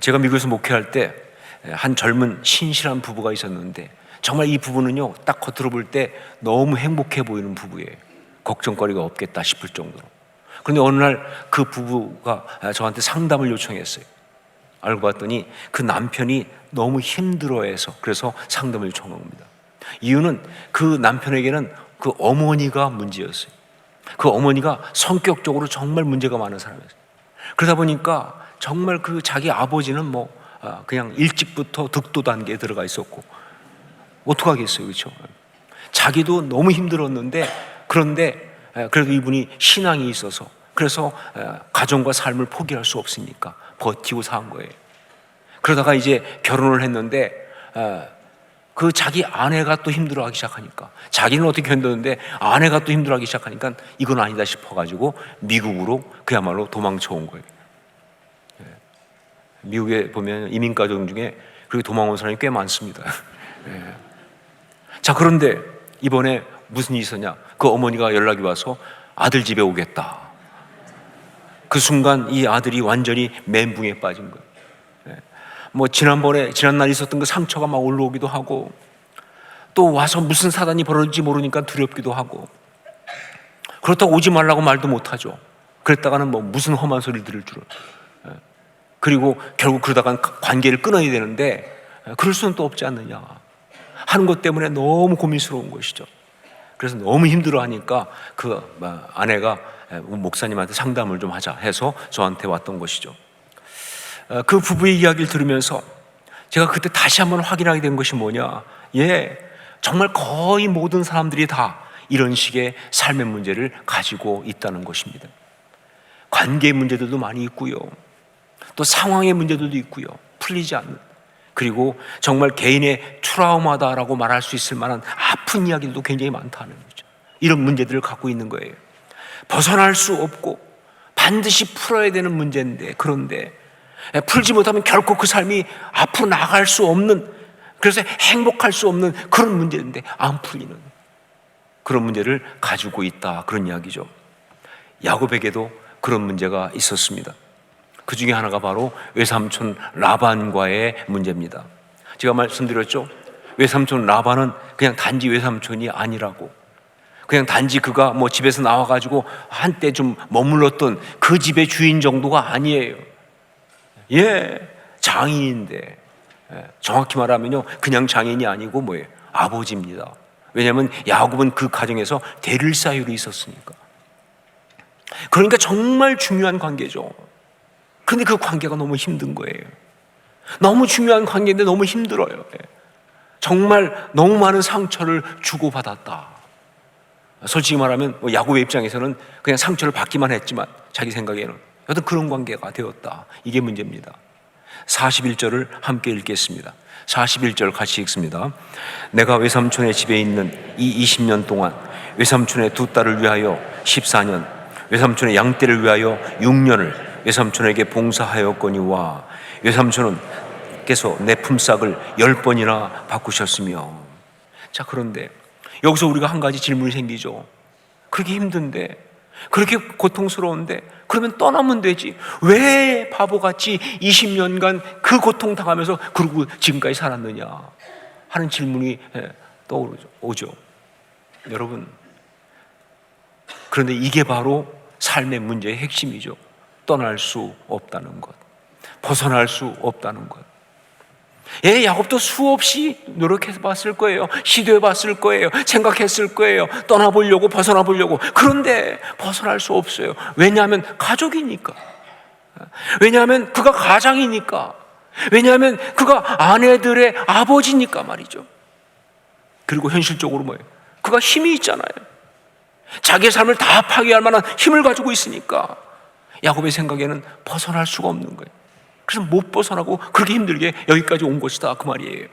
제가 미국에서 목회할 때 한 젊은 신실한 부부가 있었는데, 정말 이 부부는요, 딱 겉으로 볼 때 너무 행복해 보이는 부부예요. 걱정거리가 없겠다 싶을 정도로. 그런데 어느 날 그 부부가 저한테 상담을 요청했어요. 알고 봤더니 그 남편이 너무 힘들어해서, 그래서 상담을 요청한 겁니다. 이유는 그 남편에게는 그 어머니가 문제였어요. 그 어머니가 성격적으로 정말 문제가 많은 사람이었어요. 그러다 보니까 정말 그 자기 아버지는 그냥 일찍부터 득도 단계에 들어가 있었고, 어떡하겠어요, 그렇죠? 자기도 너무 힘들었는데, 그런데 그래도 이분이 신앙이 있어서, 그래서 가정과 삶을 포기할 수 없으니까 버티고 산 거예요. 그러다가 이제 결혼을 했는데 그 자기 아내가 또 힘들어하기 시작하니까, 자기는 어떻게 견뎠는데 아내가 또 힘들어하기 시작하니까 이건 아니다 싶어가지고 미국으로 그야말로 도망쳐 온 거예요. 미국에 보면 이민가정 중에 그렇게 도망온 사람이 꽤 많습니다. 자, 그런데 이번에 무슨 일이 있었냐? 그 어머니가 연락이 와서 아들 집에 오겠다. 그 순간 이 아들이 완전히 멘붕에 빠진 거예요. 지난날 있었던 그 상처가 막 올라오기도 하고, 또 와서 무슨 사단이 벌어질지 모르니까 두렵기도 하고, 그렇다고 오지 말라고 말도 못하죠. 그랬다가는 무슨 험한 소리를 들을 줄은. 그리고 결국 그러다간 관계를 끊어야 되는데 그럴 수는 또 없지 않느냐 하는 것 때문에 너무 고민스러운 것이죠. 그래서 너무 힘들어하니까 그 아내가 목사님한테 상담을 좀 하자 해서 저한테 왔던 것이죠. 그 부부의 이야기를 들으면서 제가 그때 다시 한번 확인하게 된 것이 뭐냐, 정말 거의 모든 사람들이 다 이런 식의 삶의 문제를 가지고 있다는 것입니다. 관계의 문제들도 많이 있고요, 또 상황의 문제들도 있고요, 풀리지 않는, 그리고 정말 개인의 트라우마다라고 말할 수 있을 만한 아픈 이야기들도 굉장히 많다는 거죠. 이런 문제들을 갖고 있는 거예요. 벗어날 수 없고 반드시 풀어야 되는 문제인데, 그런데 풀지 못하면 결코 그 삶이 앞으로 나갈 수 없는, 그래서 행복할 수 없는 그런 문제인데 안 풀리는 그런 문제를 가지고 있다, 그런 이야기죠. 야곱에게도 그런 문제가 있었습니다. 그 중에 하나가 바로 외삼촌 라반과의 문제입니다. 제가 말씀드렸죠, 외삼촌 라반은 그냥 단지 외삼촌이 아니라고, 그냥 단지 그가 집에서 나와가지고 한때 좀 머물렀던 그 집의 주인 정도가 아니에요. 장인인데, 정확히 말하면요, 그냥 장인이 아니고 아버지입니다. 왜냐하면 야곱은 그 가정에서 대를 사유로 있었으니까. 그러니까 정말 중요한 관계죠. 근데 그 관계가 너무 힘든 거예요. 너무 중요한 관계인데 너무 힘들어요. 정말 너무 많은 상처를 주고받았다. 솔직히 말하면 야곱의 입장에서는 그냥 상처를 받기만 했지만 자기 생각에는 여튼 그런 관계가 되었다. 이게 문제입니다. 41절을 함께 읽겠습니다. 41절 같이 읽습니다. 내가 외삼촌의 집에 있는 이 20년 동안 외삼촌의 두 딸을 위하여 14년, 외삼촌의 양떼를 위하여 6년을 외삼촌에게 봉사하였거니와 외삼촌은 께서 내 품삯을 10번이나 바꾸셨으며. 자, 그런데 여기서 우리가 한 가지 질문이 생기죠. 그렇게 힘든데, 그렇게 고통스러운데, 그러면 떠나면 되지, 왜 바보같이 20년간 그 고통 당하면서 그러고 지금까지 살았느냐 하는 질문이 떠오르죠. 여러분, 그런데 이게 바로 삶의 문제의 핵심이죠. 떠날 수 없다는 것, 벗어날 수 없다는 것. 야곱도 수없이 노력해서 봤을 거예요. 시도해 봤을 거예요. 생각했을 거예요. 떠나보려고, 벗어나 보려고. 그런데 벗어날 수 없어요. 왜냐하면 가족이니까. 왜냐하면 그가 가장이니까. 왜냐하면 그가 아내들의 아버지니까 말이죠. 그리고 현실적으로 그가 힘이 있잖아요. 자기의 삶을 다 파괴할 만한 힘을 가지고 있으니까 야곱의 생각에는 벗어날 수가 없는 거예요. 그래서 못 벗어나고 그렇게 힘들게 여기까지 온 것이다, 그 말이에요.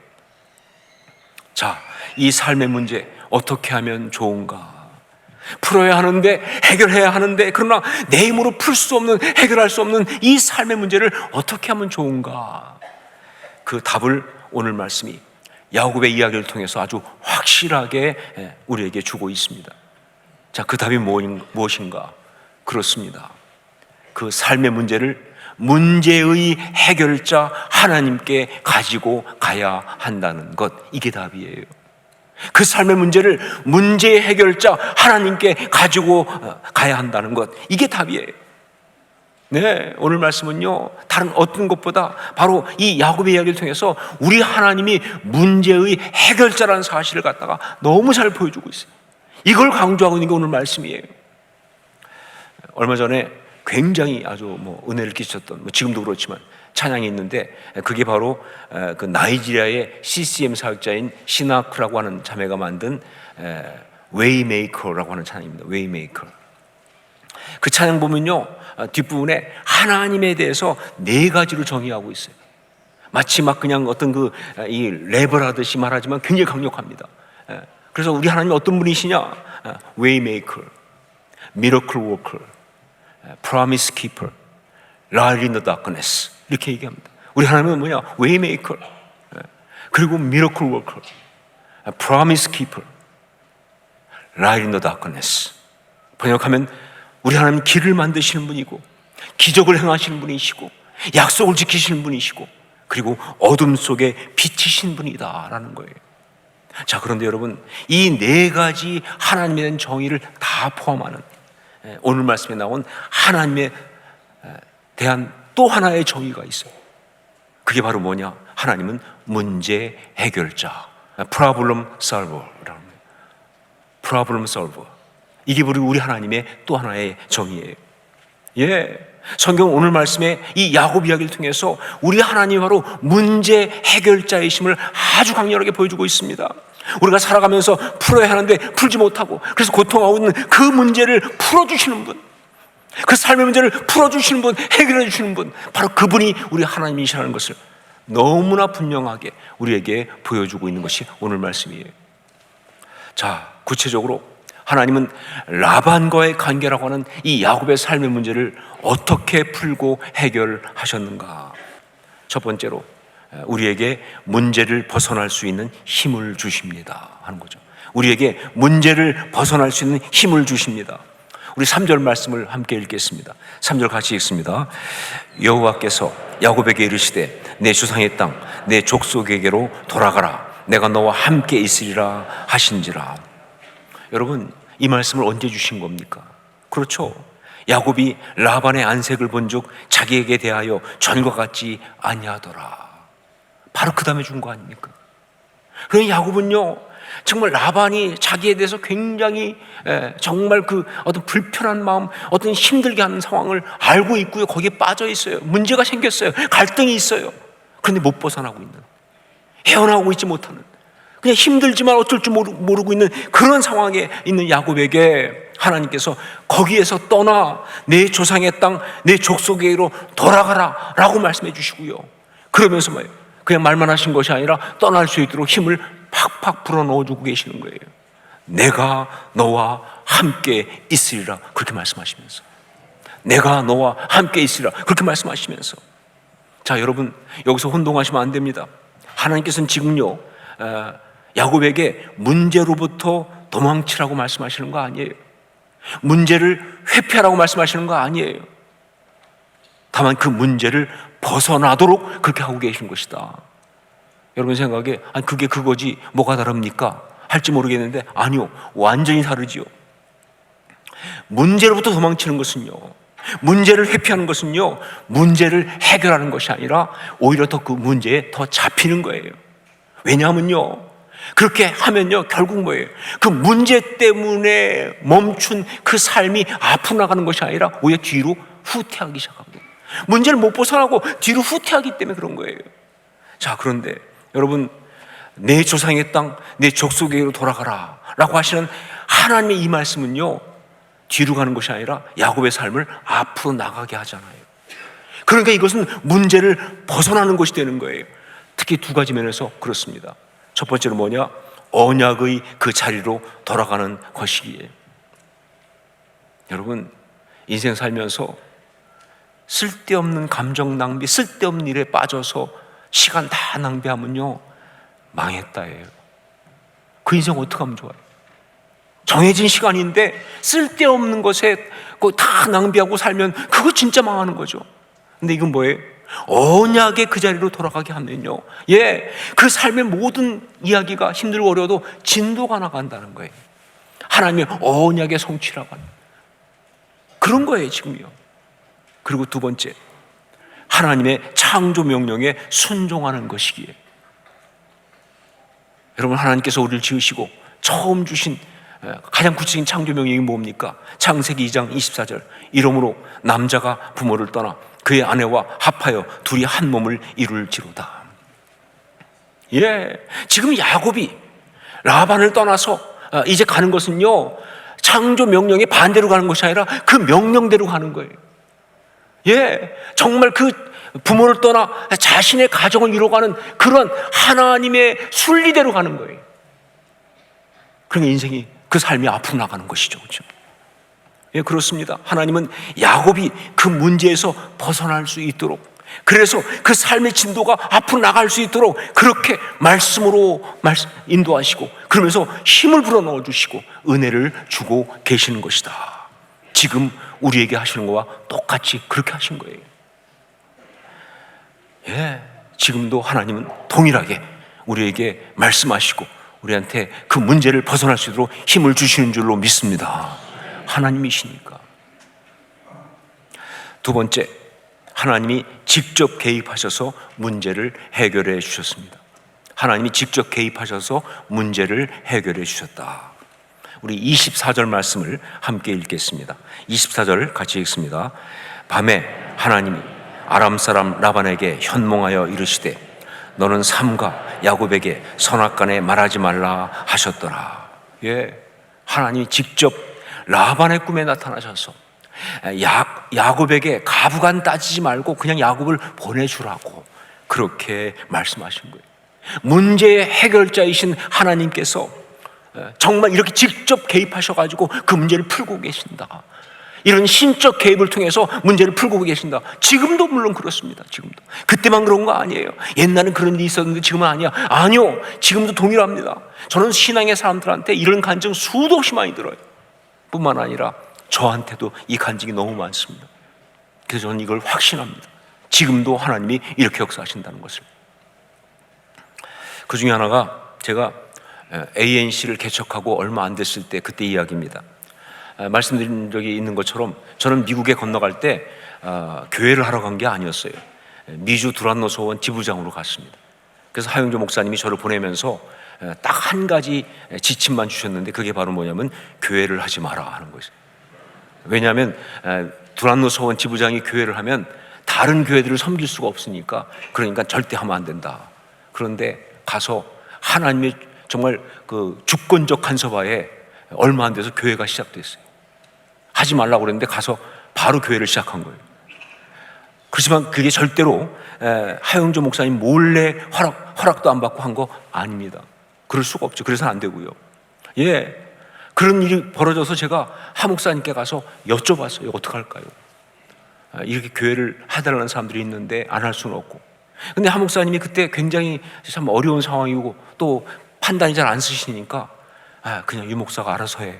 자, 이 삶의 문제 어떻게 하면 좋은가? 풀어야 하는데, 해결해야 하는데, 그러나 내 힘으로 풀 수 없는, 해결할 수 없는 이 삶의 문제를 어떻게 하면 좋은가? 그 답을 오늘 말씀이 야곱의 이야기를 통해서 아주 확실하게 우리에게 주고 있습니다. 자, 그 답이 무엇인가? 그렇습니다. 그 삶의 문제를 문제의 해결자 하나님께 가지고 가야 한다는 것, 이게 답이에요. 그 삶의 문제를 문제의 해결자 하나님께 가지고 가야 한다는 것, 이게 답이에요. 네, 오늘 말씀은요, 다른 어떤 것보다 바로 이 야곱의 이야기를 통해서 우리 하나님이 문제의 해결자라는 사실을 갖다가 너무 잘 보여주고 있어요. 이걸 강조하고 있는 게 오늘 말씀이에요. 얼마 전에 굉장히 아주 은혜를 끼쳤던, 지금도 그렇지만 찬양이 있는데, 그게 바로 그 나이지리아의 CCM 사역자인 시나크라고 하는 자매가 만든 웨이메이커라고 하는 찬양입니다. 웨이메이커. 그 찬양 보면요, 뒷부분에 하나님에 대해서 4가지로 정의하고 있어요. 마치 막 그냥 어떤 이 랩을 하듯이 말하지만 굉장히 강력합니다. 그래서 우리 하나님이 어떤 분이시냐? 웨이메이커, 미러클 워커, 프로미스 키퍼, 라이트 인 더 다크니스, 이렇게 얘기합니다. 우리 하나님은 뭐냐? 웨이메이커, 그리고 미러클 워커, 프로미스 키퍼, 라이트 인 더 다크니스. 번역하면 우리 하나님 길을 만드시는 분이고, 기적을 행하시는 분이시고, 약속을 지키시는 분이시고, 그리고 어둠 속에 빛이신 분이다라는 거예요. 자, 그런데 여러분, 이 4가지 하나님에 대한 정의를 다 포함하는 오늘 말씀에 나온 하나님에 대한 또 하나의 정의가 있어요. 그게 바로 뭐냐? 하나님은 문제 해결자, problem solver라는 거예요. problem solver. 이게 바로 우리 하나님의 또 하나의 정의예요. 예, 성경 오늘 말씀에 이 야곱 이야기를 통해서 우리 하나님이 바로 문제 해결자이심을 아주 강렬하게 보여주고 있습니다. 우리가 살아가면서 풀어야 하는데 풀지 못하고, 그래서 고통하고 있는 그 문제를 풀어주시는 분, 그 삶의 문제를 풀어주시는 분, 해결해 주시는 분, 바로 그분이 우리 하나님이시라는 것을 너무나 분명하게 우리에게 보여주고 있는 것이 오늘 말씀이에요. 자, 구체적으로 하나님은 라반과의 관계라고 하는 이 야곱의 삶의 문제를 어떻게 풀고 해결하셨는가? 첫 번째로 우리에게 문제를 벗어날 수 있는 힘을 주십니다 하는 거죠. 우리에게 문제를 벗어날 수 있는 힘을 주십니다. 우리 3절 말씀을 함께 읽겠습니다. 3절 같이 읽습니다. 여호와께서 야곱에게 이르시되 내 조상의 땅 내 족속에게로 돌아가라. 내가 너와 함께 있으리라 하신지라. 여러분, 이 말씀을 언제 주신 겁니까? 그렇죠. 야곱이 라반의 안색을 본즉 자기에게 대하여 전과 같지 아니하더라. 바로 그 다음에 준 거 아닙니까? 그러니 야곱은요, 정말 라반이 자기에 대해서 굉장히 정말 그 어떤 불편한 마음, 어떤 힘들게 하는 상황을 알고 있고요, 거기에 빠져 있어요. 문제가 생겼어요. 갈등이 있어요. 그런데 못 벗어나고 있는, 헤어나오고 있지 못하는, 그냥 힘들지만 어쩔 줄 모르고 있는 그런 상황에 있는 야곱에게 하나님께서 거기에서 떠나 내 조상의 땅, 내 족속에게로 돌아가라 라고 말씀해 주시고요, 그러면서 뭐예요? 그냥 말만 하신 것이 아니라 떠날 수 있도록 힘을 팍팍 불어넣어주고 계시는 거예요. 내가 너와 함께 있으리라, 그렇게 말씀하시면서, 내가 너와 함께 있으리라, 그렇게 말씀하시면서. 자, 여러분, 여기서 혼동하시면 안 됩니다. 하나님께서는 지금요, 야곱에게 문제로부터 도망치라고 말씀하시는 거 아니에요. 문제를 회피하라고 말씀하시는 거 아니에요. 다만 그 문제를 벗어나도록 그렇게 하고 계신 것이다. 여러분 생각에 아니 그게 그거지 뭐가 다릅니까? 할지 모르겠는데 아니요, 완전히 다르지요. 문제로부터 도망치는 것은요, 문제를 회피하는 것은요, 문제를 해결하는 것이 아니라 오히려 더 그 문제에 더 잡히는 거예요. 왜냐하면요, 그렇게 하면요, 결국 뭐예요? 그 문제 때문에 멈춘 그 삶이 앞으로 나가는 것이 아니라 오히려 뒤로 후퇴하기 시작합니다. 문제를 못 벗어나고 뒤로 후퇴하기 때문에 그런 거예요. 자, 그런데 여러분, 내 조상의 땅, 내 족속에게로 돌아가라 라고 하시는 하나님의 이 말씀은요, 뒤로 가는 것이 아니라 야곱의 삶을 앞으로 나가게 하잖아요. 그러니까 이것은 문제를 벗어나는 것이 되는 거예요. 특히 2가지 면에서 그렇습니다. 첫 번째로 뭐냐? 언약의 그 자리로 돌아가는 것이기에. 여러분, 인생 살면서 쓸데없는 감정 낭비, 쓸데없는 일에 빠져서 시간 다 낭비하면요, 망했다예요. 그 인생 어떻게 하면 좋아요? 정해진 시간인데 쓸데없는 것에 다 낭비하고 살면 그거 진짜 망하는 거죠. 근데 이건 뭐예요? 언약의 그 자리로 돌아가게 하면요, 그 삶의 모든 이야기가 힘들고 어려워도 진도가 나간다는 거예요. 하나님의 언약의 성취라고 하는 그런 거예요 지금요. 그리고 두 번째, 하나님의 창조 명령에 순종하는 것이기에, 여러분, 하나님께서 우리를 지으시고 처음 주신 가장 구체적인 창조 명령이 뭡니까? 창세기 2장 24절, 이러므로 남자가 부모를 떠나 그의 아내와 합하여 둘이 한 몸을 이룰지로다. 지금 야곱이 라반을 떠나서 이제 가는 것은요, 창조 명령의 반대로 가는 것이 아니라 그 명령대로 가는 거예요. 정말 그 부모를 떠나 자신의 가정을 이루어가는 그런 하나님의 순리대로 가는 거예요. 그러니까 인생이, 그 삶이 앞으로 나가는 것이죠. 그렇죠? 그렇습니다. 하나님은 야곱이 그 문제에서 벗어날 수 있도록, 그래서 그 삶의 진도가 앞으로 나갈 수 있도록 그렇게 말씀으로 인도하시고, 그러면서 힘을 불어넣어 주시고 은혜를 주고 계시는 것이다. 지금 우리에게 하시는 것과 똑같이 그렇게 하신 거예요. 지금도 하나님은 동일하게 우리에게 말씀하시고 우리한테 그 문제를 벗어날 수 있도록 힘을 주시는 줄로 믿습니다. 하나님이시니까. 두 번째, 하나님이 직접 개입하셔서 문제를 해결해 주셨습니다. 하나님이 직접 개입하셔서 문제를 해결해 주셨다. 우리 24절 말씀을 함께 읽겠습니다. 24절 같이 읽습니다. 밤에 하나님이 아람 사람 라반에게 현몽하여 이르시되 너는 삼가 야곱에게 선악간에 말하지 말라 하셨더라. 하나님이 직접 라반의 꿈에 나타나셔서 야곱에게 가부간 따지지 말고 그냥 야곱을 보내주라고 그렇게 말씀하신 거예요. 문제의 해결자이신 하나님께서 정말 이렇게 직접 개입하셔가지고 그 문제를 풀고 계신다. 이런 신적 개입을 통해서 문제를 풀고 계신다. 지금도 물론 그렇습니다. 지금도. 그때만 그런 거 아니에요. 옛날엔 그런 일이 있었는데 지금은 아니야. 아니요, 지금도 동일합니다. 저는 신앙의 사람들한테 이런 간증 수도 없이 많이 들어요. 뿐만 아니라 저한테도 이 간증이 너무 많습니다. 그래서 저는 이걸 확신합니다. 지금도 하나님이 이렇게 역사하신다는 것을. 그 중에 하나가 제가 ANC를 개척하고 얼마 안 됐을 때 그때 이야기입니다. 말씀드린 적이 있는 것처럼 저는 미국에 건너갈 때 교회를 하러 간 게 아니었어요. 미주 두란노 소원 지부장으로 갔습니다. 그래서 하용조 목사님이 저를 보내면서 딱 한 가지 지침만 주셨는데 그게 바로 뭐냐면 교회를 하지 마라 하는 것이에요. 왜냐하면 두란노 소원 지부장이 교회를 하면 다른 교회들을 섬길 수가 없으니까, 그러니까 절대 하면 안 된다. 그런데 가서 하나님의 정말 그 주권적 간섭하에 얼마 안 돼서 교회가 시작됐어요. 하지 말라고 그랬는데 가서 바로 교회를 시작한 거예요. 그렇지만 그게 절대로 하용조 목사님 몰래 허락도 안 받고 한 거 아닙니다. 그럴 수가 없죠. 그래서는 안 되고요. 그런 일이 벌어져서 제가 하 목사님께 가서 여쭤봤어요. 어떻게 할까요? 이렇게 교회를 해달라는 사람들이 있는데 안 할 수는 없고. 근데 하 목사님이 그때 굉장히 참 어려운 상황이고 또 판단이 잘 안 쓰시니까 그냥 유 목사가 알아서 해.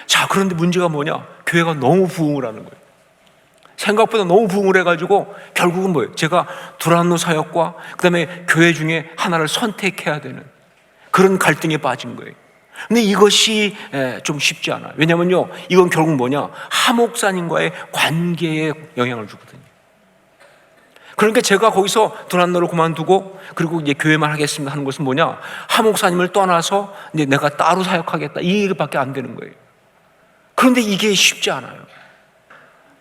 자, 그런데 문제가 뭐냐? 교회가 너무 부흥을 하는 거예요. 생각보다 너무 부흥을 해가지고 결국은 뭐예요? 제가 두란노 사역과 그 다음에 교회 중에 하나를 선택해야 되는 그런 갈등에 빠진 거예요. 근데 이것이 좀 쉽지 않아요. 왜냐면요, 이건 결국 뭐냐? 하 목사님과의 관계에 영향을 주거든요. 그러니까 제가 거기서 두란노를 그만두고 그리고 이제 교회만 하겠습니다 하는 것은 뭐냐? 하 목사님을 떠나서 이제 내가 따로 사역하겠다, 이 얘기밖에 안 되는 거예요. 그런데 이게 쉽지 않아요.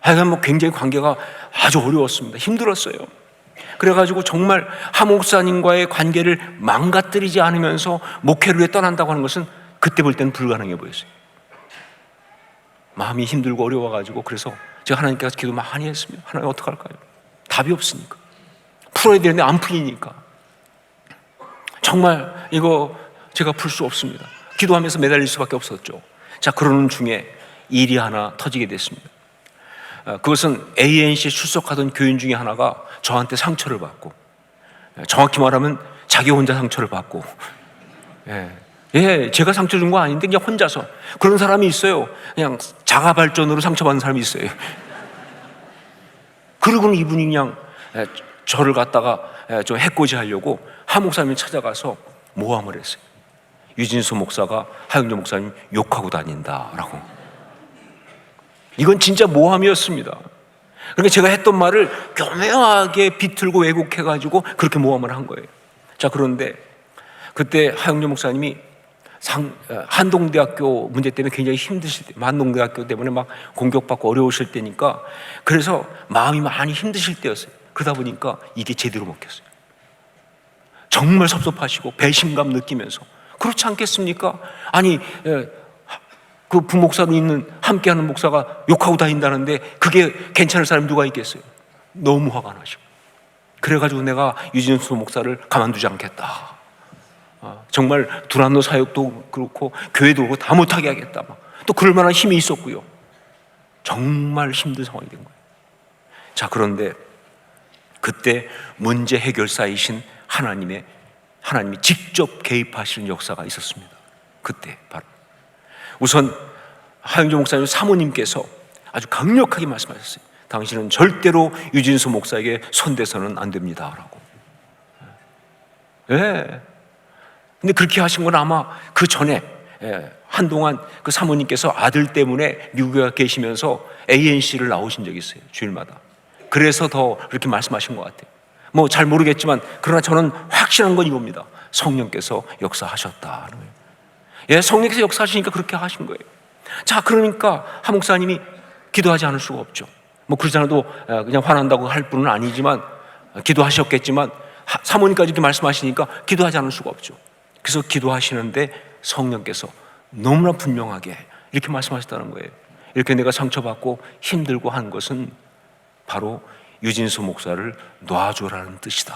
하여간 뭐 굉장히 관계가 아주 어려웠습니다. 힘들었어요. 그래가지고 정말 하 목사님과의 관계를 망가뜨리지 않으면서 목회를 위해 떠난다고 하는 것은 그때 볼 때는 불가능해 보였어요. 마음이 힘들고 어려워가지고 그래서 제가 하나님께 가서 기도 많이 했습니다. 하나님 어떡할까요? 답이 없으니까. 풀어야 되는데 안 풀리니까. 정말 이거 제가 풀 수 없습니다. 기도하면서 매달릴 수밖에 없었죠. 자, 그러는 중에 일이 하나 터지게 됐습니다. 그것은 ANC에 출석하던 교인 중에 하나가 저한테 상처를 받고, 정확히 말하면 자기 혼자 상처를 받고, 제가 상처 준 거 아닌데 그냥 혼자서. 그런 사람이 있어요. 그냥 자가 발전으로 상처받는 사람이 있어요. 그리고는 이분이 그냥 저를 갖다가 좀 해코지 하려고 하 목사님이 찾아가서 모함을 했어요. 유진수 목사가 하영조 목사님 욕하고 다닌다라고. 이건 진짜 모함이었습니다. 그러니까 제가 했던 말을 교묘하게 비틀고 왜곡해가지고 그렇게 모함을 한 거예요. 자, 그런데 그때 하영조 목사님이 한동대학교 문제 때문에 굉장히 힘드실 때, 한동대학교 때문에 막 공격받고 어려우실 때니까, 그래서 마음이 많이 힘드실 때였어요. 그러다 보니까 이게 제대로 먹혔어요. 정말 섭섭하시고 배신감 느끼면서. 그렇지 않겠습니까? 아니, 그 부목사로 있는 함께하는 목사가 욕하고 다닌다는데 그게 괜찮을 사람이 누가 있겠어요? 너무 화가 나시고. 그래가지고 내가 유진수 목사를 가만두지 않겠다. 정말 두란노 사역도 그렇고 교회도 그렇고 다 못하게 하겠다. 또 그럴 만한 힘이 있었고요. 정말 힘든 상황이 된 거예요. 자, 그런데 그때 문제 해결사이신 하나님이 직접 개입하시는 역사가 있었습니다. 그때 바로 우선 하영조 목사님 사모님께서 아주 강력하게 말씀하셨어요. 당신은 절대로 유진수 목사에게 손대서는 안 됩니다라고. 예. 근데 그렇게 하신 건 아마 그 전에 한동안 그 사모님께서 아들 때문에 미국에 계시면서 ANC를 나오신 적이 있어요. 주일마다. 그래서 더 그렇게 말씀하신 것 같아요. 뭐 잘 모르겠지만 그러나 저는 확신한 건 이겁니다. 성령께서 역사하셨다는 거예요. 예, 성령께서 역사하시니까 그렇게 하신 거예요. 자, 그러니까 하 목사님이 기도하지 않을 수가 없죠. 뭐 그러지 않아도 그냥 화난다고 할 분은 아니지만 기도하셨겠지만 사모님까지 이렇게 말씀하시니까 기도하지 않을 수가 없죠. 그래서 기도하시는데 성령께서 너무나 분명하게 이렇게 말씀하셨다는 거예요. 이렇게 내가 상처받고 힘들고 하는 것은 바로 유진수 목사를 놔주라는 뜻이다.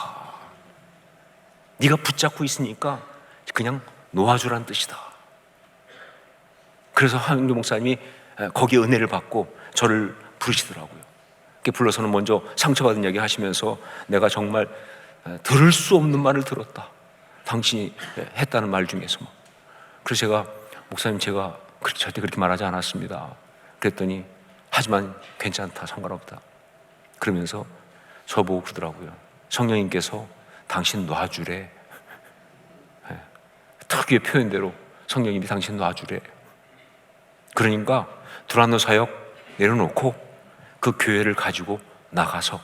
네가 붙잡고 있으니까 그냥 놓아주라는 뜻이다. 그래서 하영조 목사님이 거기에 은혜를 받고 저를 부르시더라고요. 이렇게 불러서는 먼저 상처받은 이야기 하시면서 내가 정말 들을 수 없는 말을 들었다. 당신이 했다는 말 중에서. 그래서 제가 목사님 제가 절대 그렇게 말하지 않았습니다. 그랬더니 하지만 괜찮다, 상관없다. 그러면서 저보고 그러더라고요. 성령님께서 당신 놔주래. 특유의 표현대로 성령님이 당신 놔주래. 그러니까 두란노 사역 내려놓고 그 교회를 가지고 나가서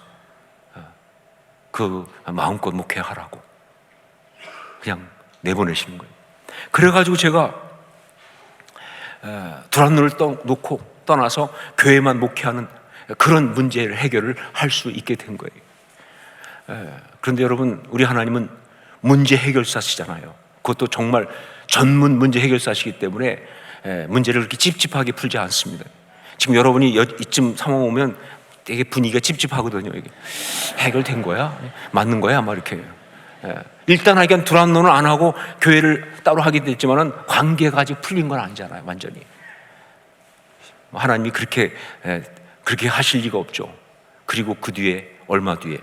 그 마음껏 목회하라고 그냥 내보내시는 거예요. 그래가지고 제가 두란노를 놓고 떠나서 교회만 목회하는 그런 문제를 해결을 할 수 있게 된 거예요. 그런데 여러분, 우리 하나님은 문제 해결사시잖아요. 그것도 정말 전문 문제 해결사시기 때문에 문제를 그렇게 찝찝하게 풀지 않습니다. 지금 여러분이 이쯤 상황 오면 되게 분위기가 찝찝하거든요. 이게 해결된 거야? 맞는 거야? 아마 이렇게. 일단 하여간 두란노는 안 하고 교회를 따로 하게 됐지만은 관계가 아직 풀린 건 아니잖아요. 완전히. 하나님이 그렇게 하실 리가 없죠. 그리고 그 뒤에 얼마 뒤에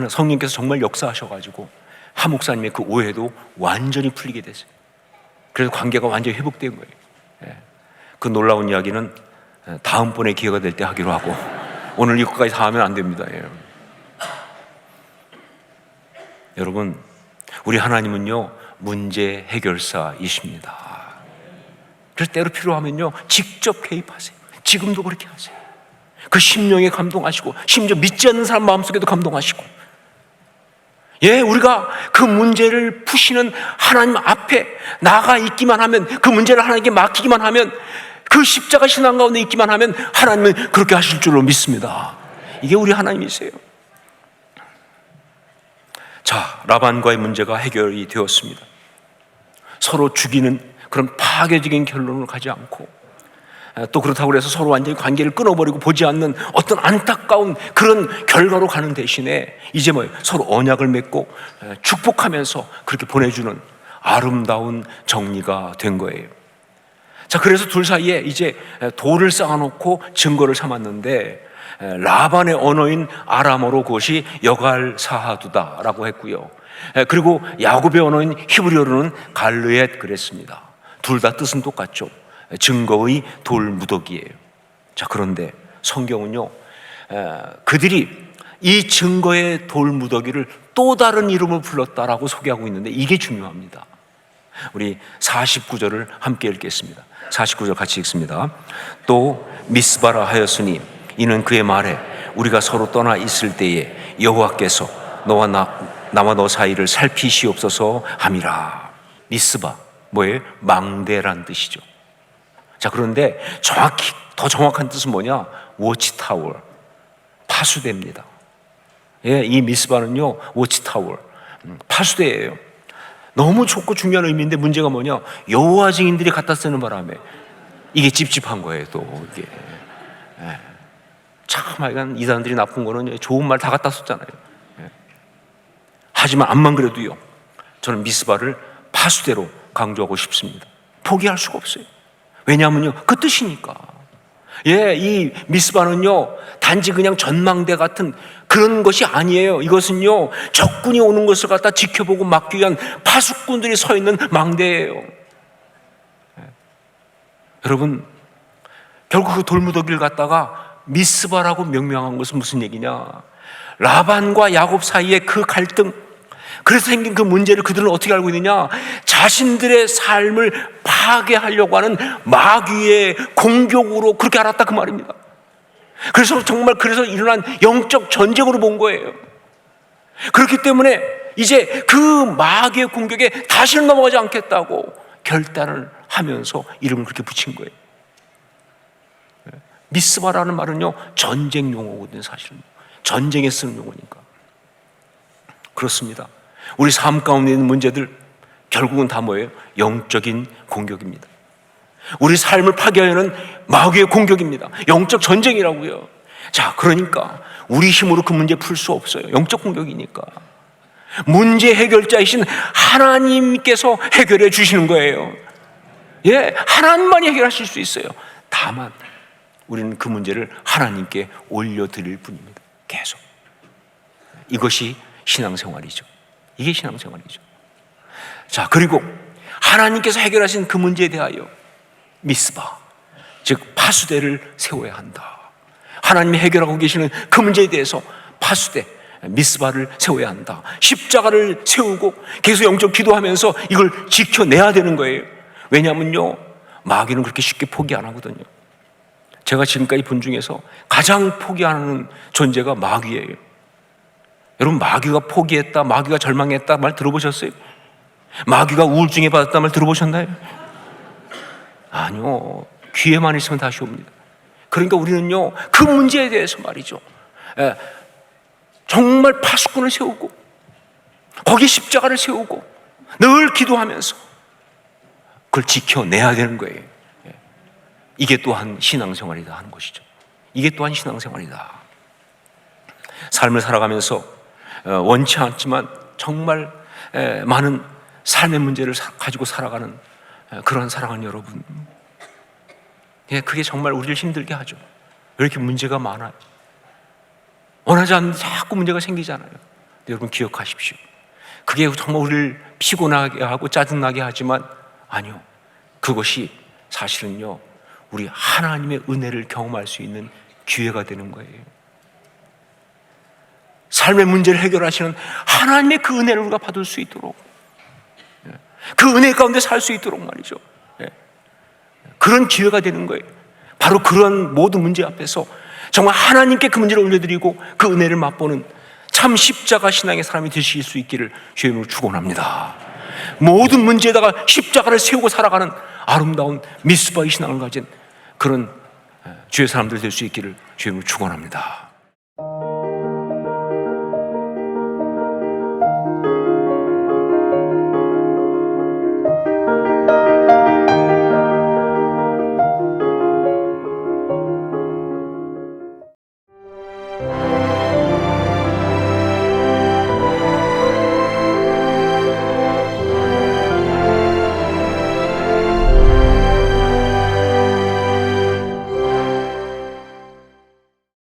성령께서 정말 역사하셔가지고 하 목사님의 그 오해도 완전히 풀리게 됐어요. 그래서 관계가 완전히 회복된 거예요. 그 놀라운 이야기는 다음번에 기회가 될 때 하기로 하고 오늘 이것까지 다 하면 안 됩니다. 여러분, 우리 하나님은요 문제 해결사이십니다. 그래서 때로 필요하면요 직접 개입하세요. 지금도 그렇게 하세요. 그 심령에 감동하시고 심지어 믿지 않는 사람 마음속에도 감동하시고, 우리가 그 문제를 푸시는 하나님 앞에 나가 있기만 하면, 그 문제를 하나님께 맡기기만 하면, 그 십자가 신앙 가운데 있기만 하면 하나님은 그렇게 하실 줄로 믿습니다. 이게 우리 하나님이세요. 자, 라반과의 문제가 해결이 되었습니다. 서로 죽이는 그런 파괴적인 결론을 가지 않고, 또 그렇다고 해서 서로 완전히 관계를 끊어버리고 보지 않는 어떤 안타까운 그런 결과로 가는 대신에 이제 서로 언약을 맺고 축복하면서 그렇게 보내주는 아름다운 정리가 된 거예요. 자, 그래서 둘 사이에 이제 돌을 쌓아놓고 증거를 삼았는데, 라반의 언어인 아람어로 그것이 여갈사하두다라고 했고요. 그리고 야곱의 언어인 히브리어로는 갈르엣 그랬습니다. 둘 다 뜻은 똑같죠. 증거의 돌무더기예요. 자, 그런데 성경은요 그들이 이 증거의 돌무더기를 또 다른 이름으로 불렀다라고 소개하고 있는데 이게 중요합니다. 우리 49절을 함께 읽겠습니다. 49절 같이 읽습니다. 또 미스바라 하였으니 이는 그의 말에 우리가 서로 떠나 있을 때에 여호와께서 너와 나와 너 사이를 살피시옵소서 함이라. 미스바 뭐예요? 망대란 뜻이죠. 자, 그런데 정확히 더 정확한 뜻은 뭐냐? 워치타워, 파수대입니다. 예, 이 미스바는요 워치타워, 파수대예요. 너무 좋고 중요한 의미인데 문제가 뭐냐? 여호와 증인들이 갖다 쓰는 바람에 이게 찝찝한 거예요. 또 이게 참 하여간 이 사람들이 나쁜 거는 좋은 말 다 갖다 썼잖아요. 하지만 암만 그래도요 저는 미스바를 파수대로 강조하고 싶습니다. 포기할 수가 없어요. 왜냐하면요 그 뜻이니까. 예, 이 미스바는요 단지 그냥 전망대 같은 그런 것이 아니에요. 이것은요 적군이 오는 것을 갖다 지켜보고 막기 위한 파수꾼들이 서 있는 망대예요. 여러분, 결국 그 돌무더기를 갖다가 미스바라고 명명한 것은 무슨 얘기냐? 라반과 야곱 사이의 그 갈등, 그래서 생긴 그 문제를 그들은 어떻게 알고 있느냐? 자신들의 삶을 파괴하려고 하는 마귀의 공격으로 그렇게 알았다 그 말입니다. 그래서 정말 그래서 일어난 영적 전쟁으로 본 거예요. 그렇기 때문에 이제 그 마귀의 공격에 다시는 넘어가지 않겠다고 결단을 하면서 이름을 그렇게 붙인 거예요. 미스바라는 말은요 전쟁 용어거든요. 사실은 전쟁에 쓰는 용어니까. 그렇습니다. 우리 삶 가운데 있는 문제들 결국은 다 뭐예요? 영적인 공격입니다. 우리 삶을 파괴하는 마귀의 공격입니다. 영적 전쟁이라고요. 자, 그러니까 우리 힘으로 그 문제 풀 수 없어요. 영적 공격이니까. 문제 해결자이신 하나님께서 해결해 주시는 거예요. 예, 하나님만이 해결하실 수 있어요. 다만 우리는 그 문제를 하나님께 올려드릴 뿐입니다. 계속. 이것이 신앙생활이죠. 이게 신앙생활이죠. 자, 그리고 하나님께서 해결하신 그 문제에 대하여 미스바, 즉 파수대를 세워야 한다. 하나님이 해결하고 계시는 그 문제에 대해서 파수대, 미스바를 세워야 한다. 십자가를 세우고 계속 영적 기도하면서 이걸 지켜내야 되는 거예요. 왜냐하면요 마귀는 그렇게 쉽게 포기 안 하거든요. 제가 지금까지 본 중에서 가장 포기 안 하는 존재가 마귀예요. 여러분, 마귀가 포기했다, 마귀가 절망했다 말 들어보셨어요? 마귀가 우울증에 받았다 말 들어보셨나요? 아니요, 귀에만 있으면 다시 옵니다. 그러니까 우리는요 그 문제에 대해서 말이죠, 정말 파수꾼을 세우고 거기에 십자가를 세우고 늘 기도하면서 그걸 지켜내야 되는 거예요. 이게 또한 신앙생활이다 하는 것이죠. 이게 또한 신앙생활이다. 삶을 살아가면서 원치 않지만 정말 많은 삶의 문제를 가지고 살아가는 그런 사랑하는 여러분, 그게 정말 우리를 힘들게 하죠. 왜 이렇게 문제가 많아요? 원하지 않는데 자꾸 문제가 생기잖아요. 근데 여러분 기억하십시오. 그게 정말 우리를 피곤하게 하고 짜증나게 하지만 아니요, 그것이 사실은요 우리 하나님의 은혜를 경험할 수 있는 기회가 되는 거예요. 삶의 문제를 해결하시는 하나님의 그 은혜를 우리가 받을 수 있도록, 그 은혜 가운데 살 수 있도록 말이죠. 그런 기회가 되는 거예요. 바로 그런 모든 문제 앞에서 정말 하나님께 그 문제를 올려드리고 그 은혜를 맛보는 참 십자가 신앙의 사람이 되실 수 있기를 주의 이름으로 축원합니다. 모든 문제에다가 십자가를 세우고 살아가는 아름다운 미스바의 신앙을 가진 그런 주의 사람들 될 수 있기를 주의 이름으로 축원합니다.